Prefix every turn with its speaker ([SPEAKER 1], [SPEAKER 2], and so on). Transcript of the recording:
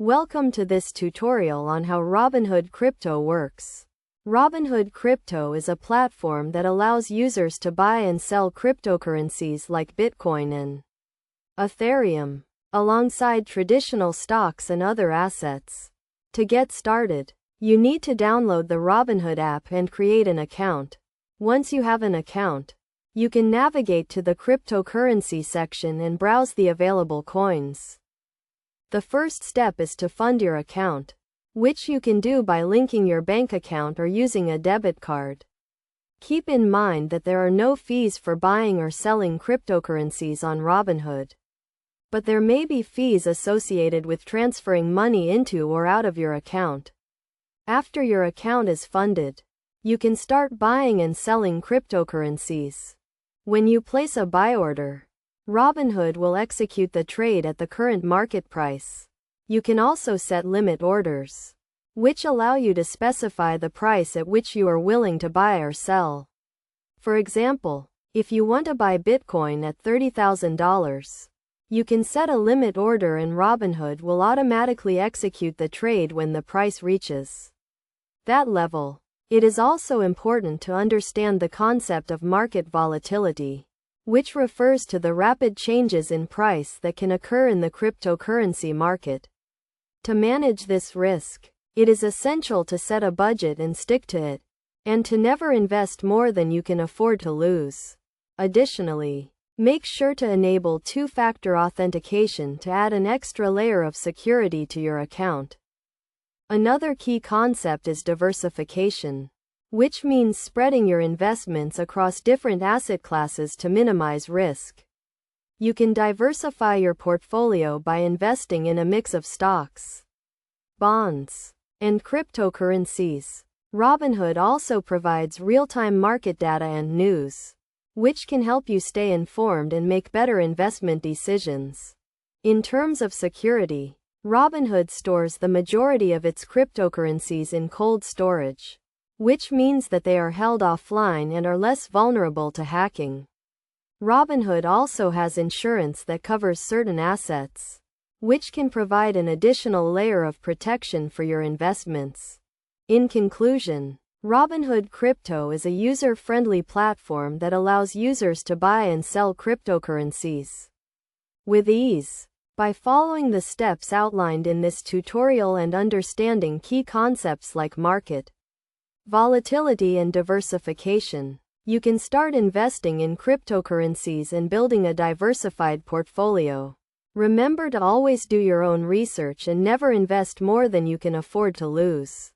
[SPEAKER 1] Welcome to this tutorial on how Robinhood Crypto works. Robinhood Crypto is a platform that allows users to buy and sell cryptocurrencies like Bitcoin and Ethereum, alongside traditional stocks and other assets. To get started, you need to download the Robinhood app and create an account. Once you have an account, you can navigate to the cryptocurrency section and browse the available coins. The first step is to fund your account, which you can do by linking your bank account or using a debit card. Keep in mind that there are no fees for buying or selling cryptocurrencies on Robinhood, but there may be fees associated with transferring money into or out of your account. After your account is funded, you can start buying and selling cryptocurrencies. When you place a buy order, Robinhood will execute the trade at the current market price. You can also set limit orders, which allow you to specify the price at which you are willing to buy or sell. For example, if you want to buy Bitcoin at $30,000, you can set a limit order and Robinhood will automatically execute the trade when the price reaches that level. It is also important to understand the concept of market volatility, which refers to the rapid changes in price that can occur in the cryptocurrency market. To manage this risk, it is essential to set a budget and stick to it, and to never invest more than you can afford to lose. Additionally, make sure to enable two-factor authentication to add an extra layer of security to your account. Another key concept is diversification, which means spreading your investments across different asset classes to minimize risk. You can diversify your portfolio by investing in a mix of stocks, bonds, and cryptocurrencies. Robinhood also provides real-time market data and news, which can help you stay informed and make better investment decisions. In terms of security, Robinhood stores the majority of its cryptocurrencies in cold storage, which means that they are held offline and are less vulnerable to hacking. Robinhood also has insurance that covers certain assets, which can provide an additional layer of protection for your investments. In conclusion, Robinhood Crypto is a user-friendly platform that allows users to buy and sell cryptocurrencies with ease. By following the steps outlined in this tutorial and understanding key concepts like market volatility and diversification, you can start investing in cryptocurrencies and building a diversified portfolio. Remember to always do your own research and never invest more than you can afford to lose.